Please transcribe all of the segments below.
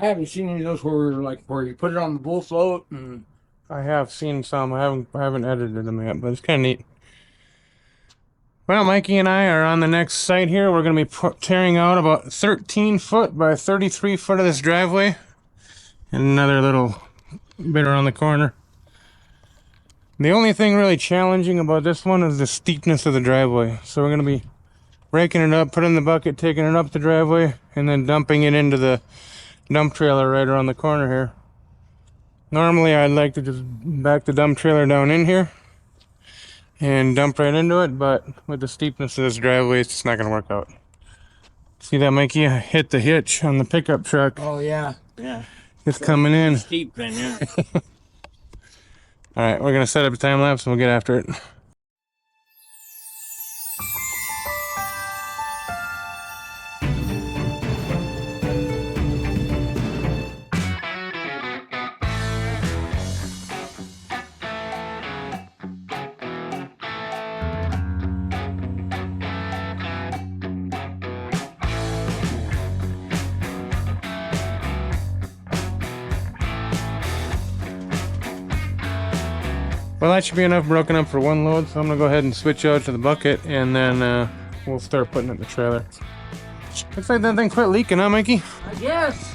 I haven't seen any of those where you put it on the bull float and I have seen some. I haven't edited them yet, but it's kind of neat. Well, Mikey and I are on the next site here. We're going to be tearing out about 13 foot by 33 foot of this driveway. And another little bit around the corner. The only thing really challenging about this one is the steepness of the driveway. So we're going to be breaking it up, putting it in the bucket, taking it up the driveway, and then dumping it into the dump trailer right around the corner here. Normally I'd like to just back the dump trailer down in here and dump right into it, but with the steepness of this driveway, it's just not going to work out. See that, Mikey? I hit the hitch on the pickup truck. oh yeah, yeah. It's coming in. Steep then, yeah. Alright, we're going to set up a time lapse and we'll get after it. Well, that should be enough broken up for one load, so I'm going to go ahead and switch out to the bucket, and then we'll start putting it in the trailer. Looks like that thing quit leaking, huh, Mikey? I guess.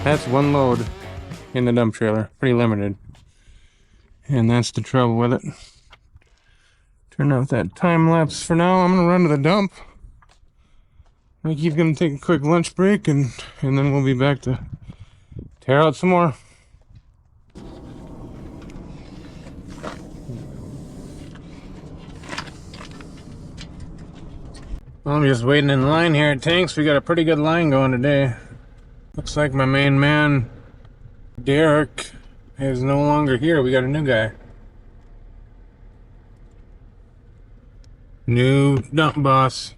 That's one load in the dump trailer. Pretty limited. And that's the trouble with it. Turn off that time lapse for now. I'm going to run to the dump. Mikey's gonna take a quick lunch break and then we'll be back to tear out some more. Well, I'm just waiting in line here at Tanks. We got a pretty good line going today. Looks like my main man, Derek, is no longer here. We got a new guy. New dump boss.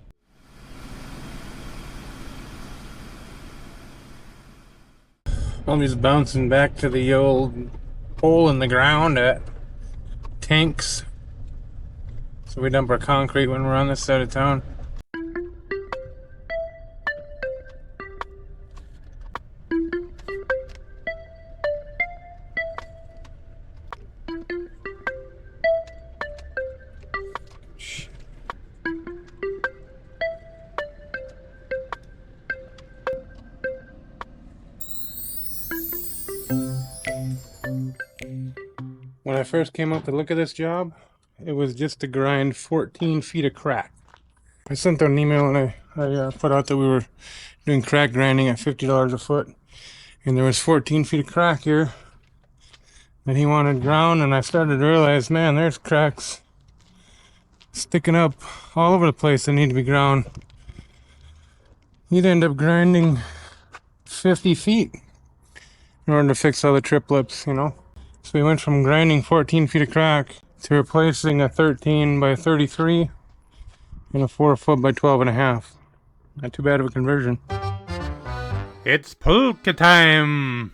I'm just bouncing back to the old hole in the ground at Tanks. So we dump our concrete when we're on this side of town. When I first came up to look at this job, it was just to grind 14 feet of crack. I sent out an email and I put out that we were doing crack grinding at $50 a foot. And there was 14 feet of crack here that he wanted ground, and I started to realize, man, there's cracks sticking up all over the place that need to be ground. You'd end up grinding 50 feet in order to fix all the triplets, you know. So we went from grinding 14 feet of crack to replacing a 13 by 33 and a 4 foot by 12 and a half. Not too bad of a conversion. It's polka time!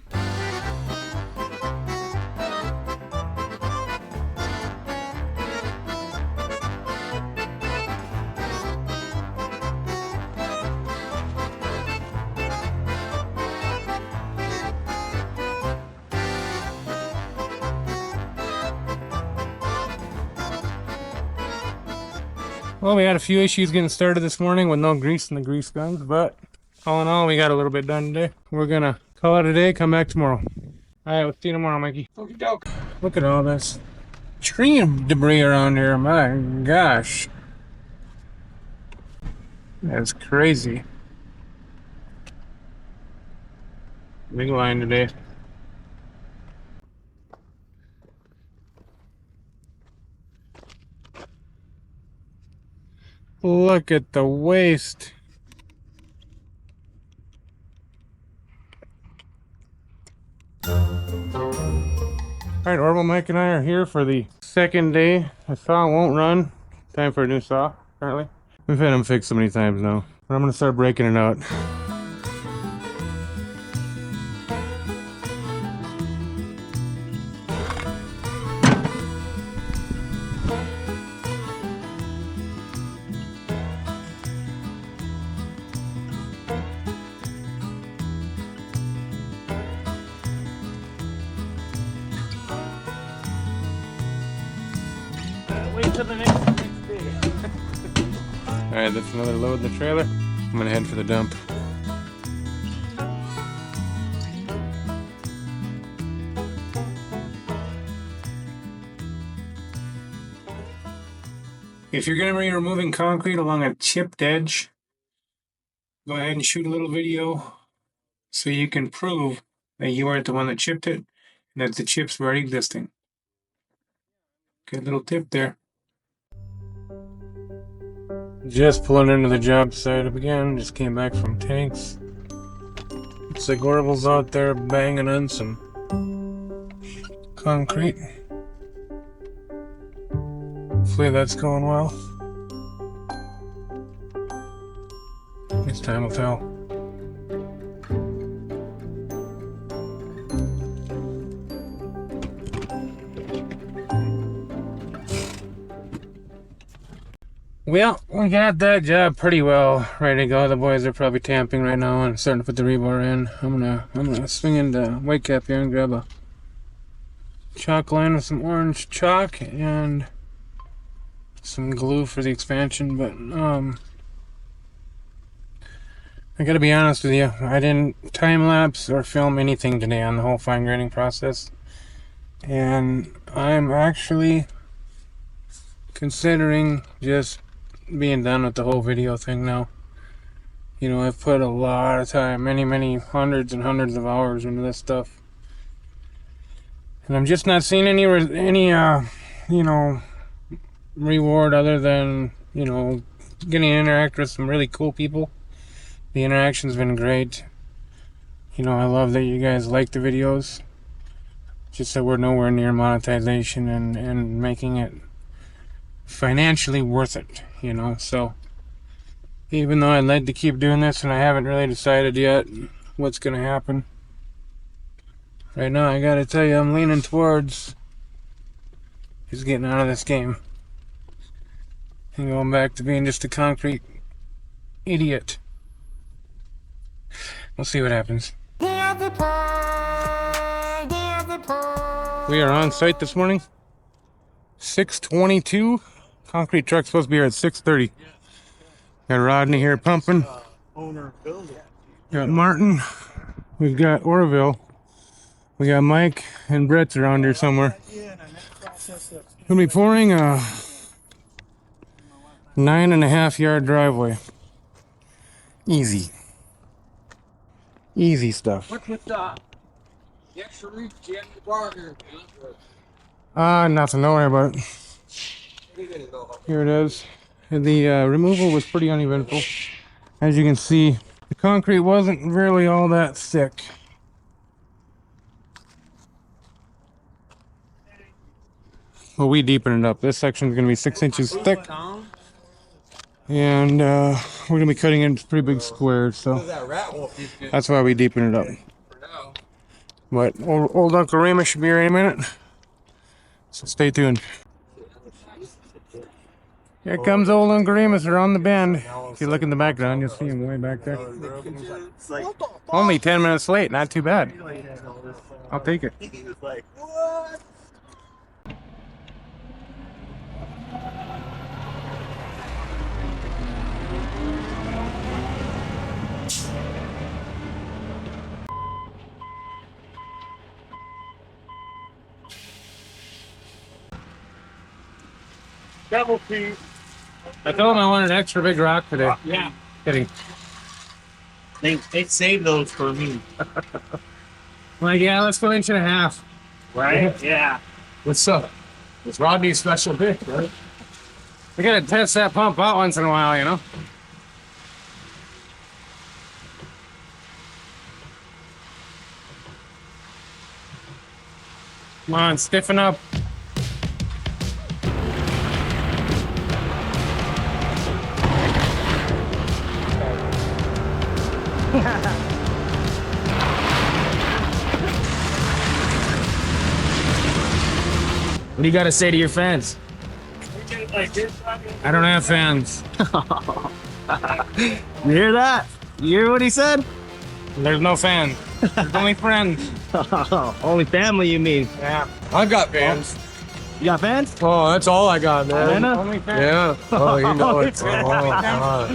Well, we had a few issues getting started this morning with no grease in the grease guns, but all in all, we got a little bit done today. We're gonna call it a day, come back tomorrow. Alright, we'll see you tomorrow, Mikey. Okie doke. Look at all this tree debris around here, my gosh. That's crazy. Big line today. Look at the waste. Alright, Orville, Mike, and I are here for the second day. The saw won't run. Time for a new saw, apparently. We've had them fixed so many times now. But I'm going to start breaking it out. wait till the next day. Alright, that's another load in the trailer. I'm gonna head for the dump. If you're gonna be removing concrete along a chipped edge, go ahead and shoot a little video so you can prove that you weren't the one that chipped it and that the chips were already existing. Good little tip there. Just pulling into the job site up again. Just came back from tanks. Looks like Orville's out there banging on some concrete. Hopefully that's going well. This time will tell. Well, we got that job pretty well ready to go. The boys are probably tamping right now and starting to put the rebar in. I'm gonna swing into Whitecap here and grab a chalk line with some orange chalk and some glue for the expansion. But I gotta be honest with you, I didn't time lapse or film anything today on the whole fine graining process, and I'm actually considering just being done with the whole video thing now. You know, I've put a lot of time, many hundreds and hundreds of hours into this stuff, and I'm just not seeing any you know, reward other than, you know, getting to interact with some really cool people. The interaction's been great. You know, I love that you guys like the videos. Just that we're nowhere near monetization and making it financially worth it, you know. So even though I'd like to keep doing this and I haven't really decided yet what's gonna happen, right now I gotta tell you, I'm leaning towards just getting out of this game and going back to being just a concrete idiot. We'll see what happens. We are on site this morning. 6:22. Concrete truck's supposed to be here at 6:30. Got Rodney here pumping. Got Martin. We've got Orville. We got Mike and Brett's around here somewhere. Gonna be pouring a 9.5 yard driveway. Easy. Easy stuff. What's with the extra reach in the bar here? Nothing. Don't worry about it. Here it is. The removal was pretty uneventful. As you can see, the concrete wasn't really all that thick. Well, we deepened it up. This section is going to be 6 inches thick. And we're going to be cutting into pretty big squares, so that's why we deepened it up. But old Uncle Remus should be here any minute, so stay tuned. Here comes old Uncle Remus around the bend. If you look in the background, you'll see him way back there. Only 10 minutes late, not too bad. I'll take it. Double piece. I told him I wanted an extra big rock today. Yeah. Kidding. They saved those for me. Like, yeah, let's go 1.5 inches. Right? Yeah. What's up? It's Rodney's special pick, right? We gotta test that pump out once in a while, you know? Come on, stiffen up. What do you got to say to your fans? I don't have fans. You hear that? You hear what he said? There's no fans. There's only friends. Only family, you mean? Yeah. I've got fans. You got fans? Oh, that's all I got, man. Banana? Yeah. Oh, you know Only it. Oh, God.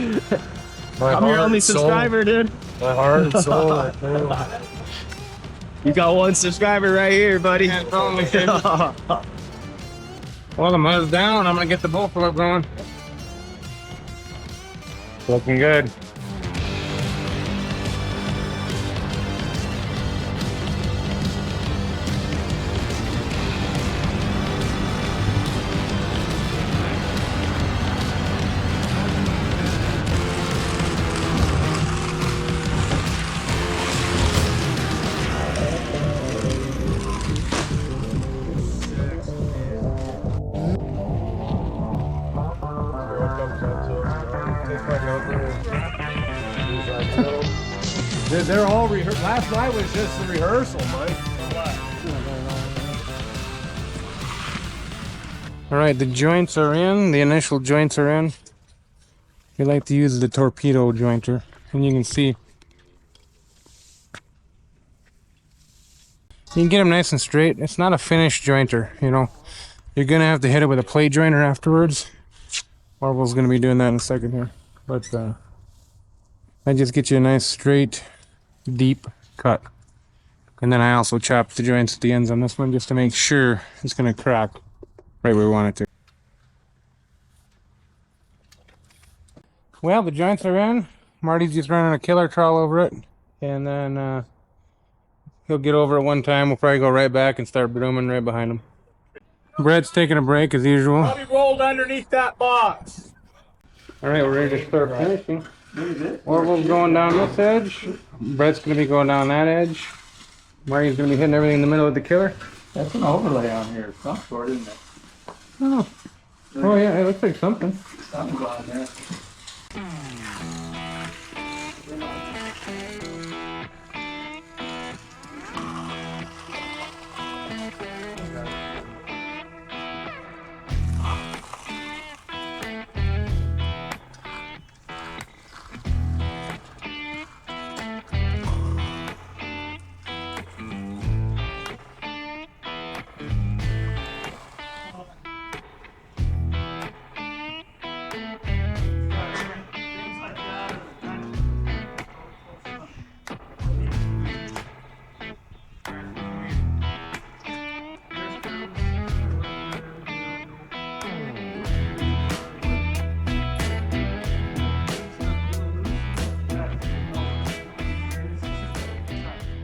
My I'm your heart only and soul. subscriber, dude. My heart and soul. You got one subscriber right here, buddy. Yeah, totally, baby. Well, the mud's down. I'm gonna get the bullfrog going. Looking good. They're all rehearsed. Last night was just the rehearsal, Mike. All right, the joints are in. The initial joints are in. We like to use the torpedo jointer, and you can see. You can get them nice and straight. It's not a finished jointer, you know. You're gonna have to hit it with a plate jointer afterwards. Orville's gonna be doing that in a second here. But that just gets you a nice straight, deep cut. And then I also chopped the joints at the ends on this one just to make sure it's gonna crack right where we want it to. Well, the joints are in. Marty's just running a killer trowel over it. And then he'll get over it one time. We'll probably go right back and start brooming right behind him. Brett's taking a break as usual. Probably rolled underneath that box. All right, we're ready to start finishing. Orville's going down this edge. Brett's going to be going down that edge. Marty's going to be hitting everything in the middle of the killer. That's an overlay on here of some sort, isn't it? Oh, yeah, it looks like something. Something's on there.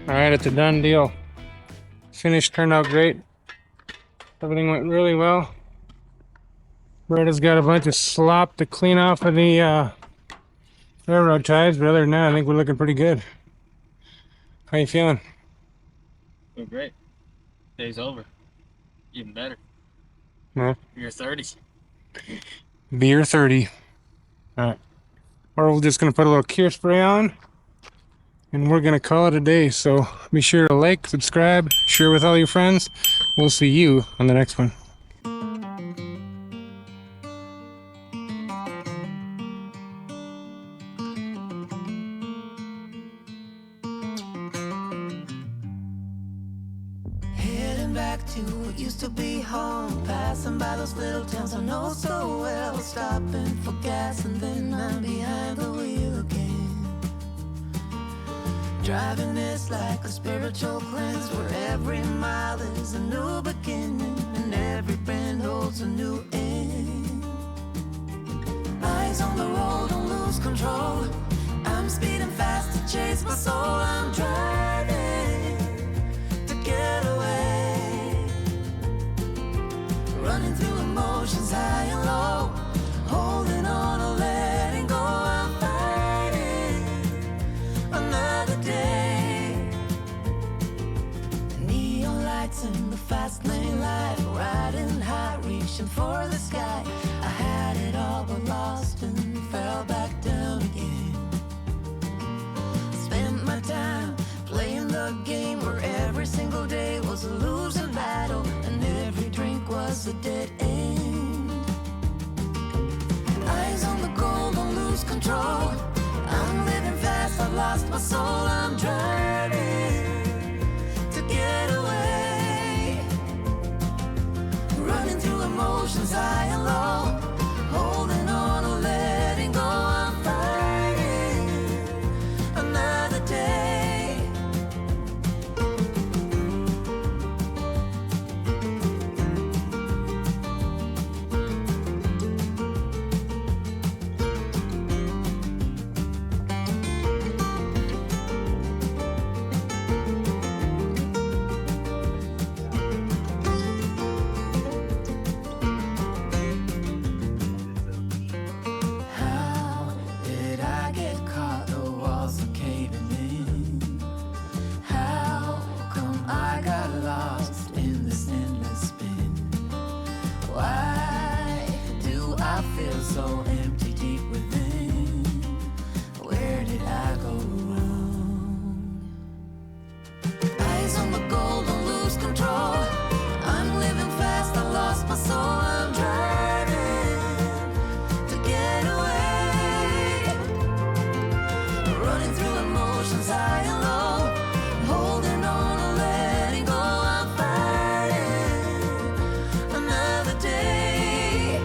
All right, it's a done deal. Finish turned out great. Everything went really well. Brett has got a bunch of slop to clean off of the railroad ties, but other than that, I think we're looking pretty good. How you feeling? Feel great. Day's over. Even better. Yeah. You're 30. Beer 30. All right. Or we're just going to put a little cure spray on. And we're going to call it a day. So be sure to like, subscribe, share with all your friends. We'll see you on the next one. Heading back to what used to be home, passing by those little towns I know so well, stopping for gas and then I'm behind the wheel again. Driving this like a spiritual cleanse, where every mile is a new beginning and every bend holds a new end. Eyes on the road, don't lose control. I'm speeding fast to chase my soul. I'm driving to get away, running through emotions high and low, holding on or letting go. I'm fighting another day. Neon lights in the fast lane light, riding high, reaching for the sky. I had it all but lost and fell back down again. Spent my time playing the game where every single day was a losing battle and every drink was a dead end. Eyes on the goal, don't lose control. I'm living fast, I've lost my soul. I'm driving to get away, running emotions high and low, holding on or letting go. I'm fighting another day. How did I get caught? The walls are caving in. How come I got lost in this endless spin? Why do I feel so empty deep within? Where did I go wrong? Eyes on the goal, don't lose control. I'm living fast, I lost my soul. I'm driving to get away, running through emotions high and low, holding on or letting go. I'm fighting another day.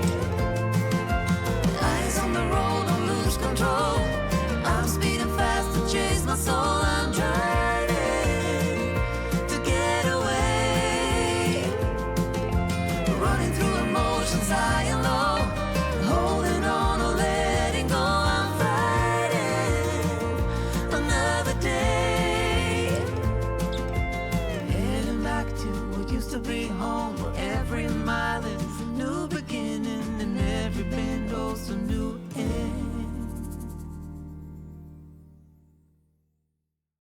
Eyes on the road, don't lose control. I'm speeding fast to chase my soul. I'm driving to get away, running through emotions high and low, holding on or letting go. I'm fighting another day, heading back to what used to be home, where every mile is a new beginning and every bend goes to new